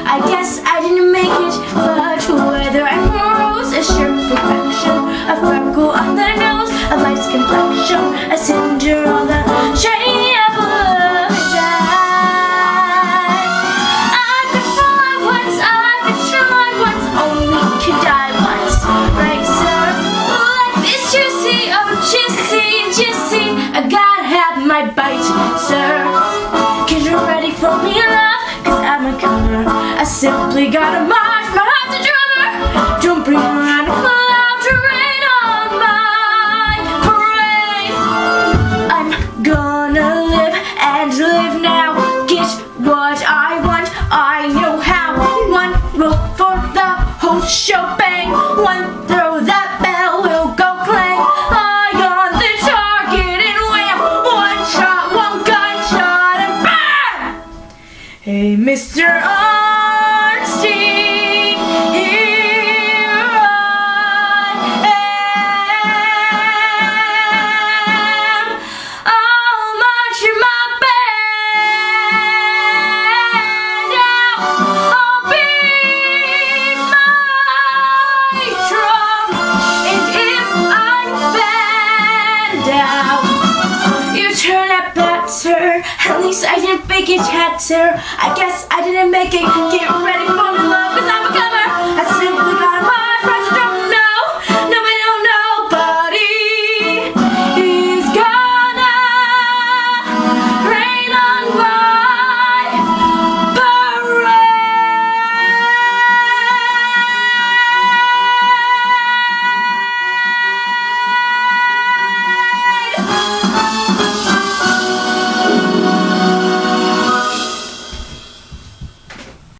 I guess I didn't make it, but whether I'm a rose, a sharp perfection, a freckle on the nose, a life's complexion, a cinder on the shiny apple of his eye. I could fly once, I could try once, only could die once, right sir? Life is juicy, oh juicy, I gotta have my bite, sir. Cause you're ready for me, love, cause I'm a comer. I simply gotta march my heart to drummer. Don't bring around a cloud to rain on my parade. I'm gonna live and live now. Get what I want, I know how. One roll for the whole shebang. One throw, that bell will go clang. Eye on the target and wham. One shot, one gunshot and bam! Hey, Mr. Arnstein, here I am. I'll march in my band out. I'll beat my drum. And if I'm banned out, you turn that batter. At least I didn't make it, chatter. I guess I didn't make it. Get ready for the love, 'cause